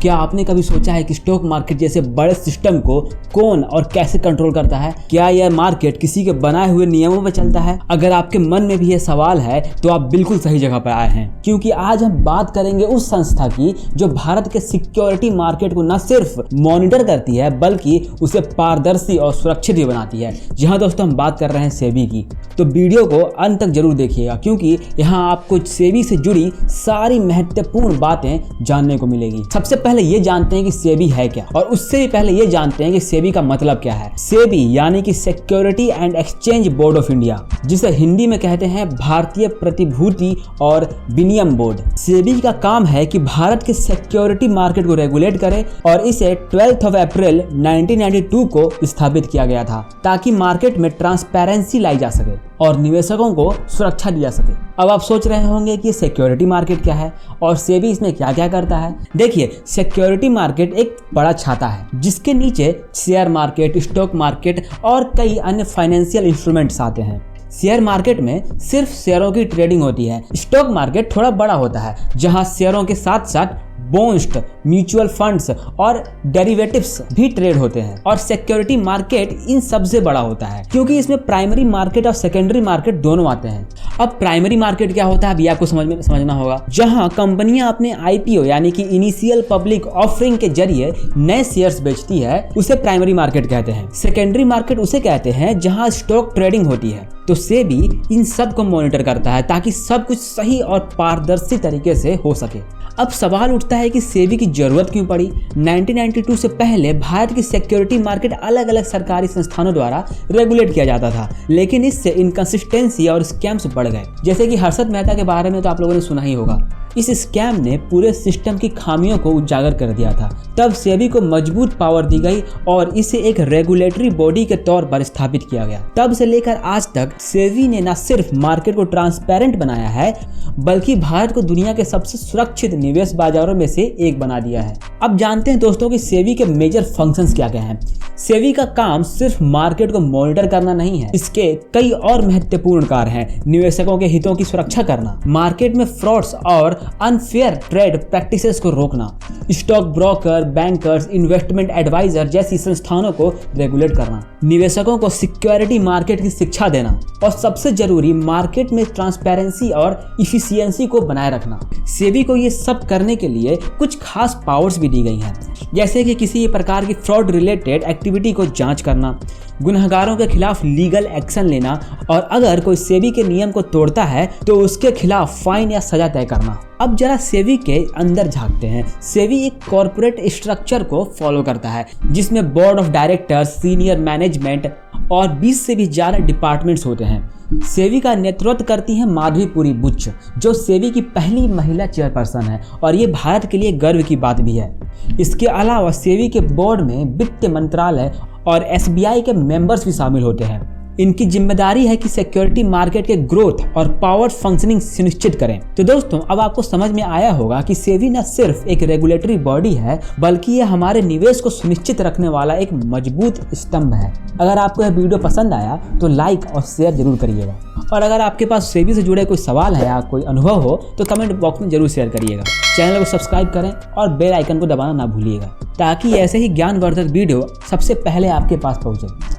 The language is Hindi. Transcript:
क्या आपने कभी सोचा है कि स्टॉक मार्केट जैसे बड़े सिस्टम को कौन और कैसे कंट्रोल करता है? क्या यह मार्केट किसी के बनाए हुए नियमों पर चलता है? अगर आपके मन में भी यह सवाल है तो आप बिल्कुल सही जगह पर आए हैं, क्योंकि आज हम बात करेंगे उस संस्था की जो भारत के सिक्योरिटी मार्केट को न सिर्फ मॉनिटर करती है बल्कि उसे पारदर्शी और सुरक्षित भी बनाती है। जी हाँ दोस्तों, हम बात कर रहे हैं सेबी की। तो वीडियो को अंत तक जरूर देखिएगा, क्योंकि यहाँ आपको सेबी से जुड़ी सारी महत्वपूर्ण बातें जानने को मिलेगी। सबसे पहले ये जानते हैं कि सेबी है क्या, और उससे भी पहले ये जानते हैं कि सेबी का मतलब क्या है। सेबी यानी कि security and exchange board of India, जिसे हिंदी में कहते हैं भारतीय प्रतिभूति और विनिमय बोर्ड। सेबी का काम है कि भारत के सिक्योरिटी मार्केट को रेगुलेट करे, और इसे 12 अप्रैल 1992 को स्थापित किया गया था ताकि मार्केट में ट्रांसपेरेंसी लाई जा सके और निवेशकों को सुरक्षा दी जा सके। अब आप सोच रहे होंगे कि सिक्योरिटी मार्केट क्या है और सेबी इसमें क्या क्या करता है। देखिए, सिक्योरिटी मार्केट एक बड़ा छाता है जिसके नीचे शेयर मार्केट, स्टॉक मार्केट और कई अन्य फाइनेंशियल इंस्ट्रूमेंट्स आते हैं। शेयर मार्केट में सिर्फ शेयरों की ट्रेडिंग होती है। स्टॉक मार्केट थोड़ा बड़ा होता है, जहां शेयरों के साथ साथ बॉन्ड्स, म्यूचुअल फंड्स और डेरिवेटिव्स भी ट्रेड होते हैं। और सिक्योरिटी मार्केट इन सबसे बड़ा होता है, क्योंकि इसमें प्राइमरी मार्केट और सेकेंडरी मार्केट दोनों आते हैं। अब प्राइमरी मार्केट क्या होता है, अभी आपको समझना होगा। जहां कंपनियां अपने IPO यानी कि इनिशियल पब्लिक ऑफरिंग के जरिए नए शेयर्स बेचती है, उसे प्राइमरी मार्केट कहते हैं। सेकेंडरी मार्केट उसे कहते हैं जहां स्टॉक ट्रेडिंग होती है। तो सेबी इन सब को मॉनिटर करता है ताकि सब कुछ सही और पारदर्शी तरीके से हो सके। अब सवाल उठता है कि सेबी की जरूरत क्यों पड़ी। 1992 से पहले भारत की सिक्योरिटी मार्केट अलग अलग सरकारी संस्थानों द्वारा रेगुलेट किया जाता था, लेकिन इससे इनकंसिस्टेंसी और स्कैम्स बढ़ गए। जैसे कि हर्षद मेहता के बारे में तो आप लोगों ने सुना ही होगा। इस स्कैम ने पूरे सिस्टम की खामियों को उजागर कर दिया था। तब सेबी को मजबूत पावर दी गई और इसे एक रेगुलेटरी बॉडी के तौर पर स्थापित किया गया। तब से लेकर आज तक सेबी ने न सिर्फ मार्केट को ट्रांसपेरेंट बनाया है, बल्कि भारत को दुनिया के सबसे सुरक्षित निवेश बाजारों में से एक बना दिया है। अब जानते हैं दोस्तों कि सेबी के मेजर फंक्शंस क्या क्या हैं। सेबी का काम सिर्फ मार्केट को मॉनिटर करना नहीं है, इसके कई और महत्वपूर्ण कार्य हैं। निवेशकों के हितों की सुरक्षा करना, मार्केट में फ्रॉड्स और अनफेयर ट्रेड प्रैक्टिसेस को रोकना, stock broker, bankers, investment adviser जैसी संस्थानों को रेगुलेट करना, निवेशकों को सिक्योरिटी मार्केट की शिक्षा देना, और सबसे जरूरी मार्केट में ट्रांसपेरेंसी और इफिशियंसी को बनाए रखना। सेबी को ये सब करने के लिए कुछ खास पावर्स भी दी गई हैं, जैसे कि किसी प्रकार की फ्रॉड रिलेटेड एक्टिविटी को जांच करना, गुनहगारों के खिलाफ लीगल एक्शन लेना, और अगर कोई सेबी के नियम को तोड़ता है तो उसके खिलाफ फाइन या सजा तय करना। अब जरा सेबी के अंदर झांकते हैं। सेबी एक कॉर्पोरेट स्ट्रक्चर को फॉलो करता है, जिसमें board of directors, senior management और 20 से भी ज्यादा डिपार्टमेंट्स होते हैं। सेबी का नेतृत्व करती हैं माधवीपुरी बुच्च, जो सेबी की पहली महिला चेयरपर्सन है, और ये भारत के लिए गर्व की बात भी है। इसके अलावा सेबी के बोर्ड में वित्त मंत्रालय और SBI के मेंबर्स भी शामिल होते हैं। इनकी जिम्मेदारी है कि सिक्योरिटी मार्केट के ग्रोथ और पावर फंक्शनिंग सुनिश्चित करें। तो दोस्तों, अब आपको समझ में आया होगा कि सेबी न सिर्फ एक रेगुलेटरी बॉडी है, बल्कि यह हमारे निवेश को सुनिश्चित रखने वाला एक मजबूत स्तंभ है। अगर आपको यह वीडियो पसंद आया तो लाइक और शेयर जरूर करिएगा, और अगर आपके पास सेबी से जुड़े कोई सवाल है या कोई अनुभव हो तो कमेंट बॉक्स में जरूर शेयर करिएगा। चैनल को सब्सक्राइब करें और बेल आइकन को दबाना ना भूलिएगा, ताकि ऐसे ही ज्ञानवर्धक वीडियो सबसे पहले आपके पास पहुंचे।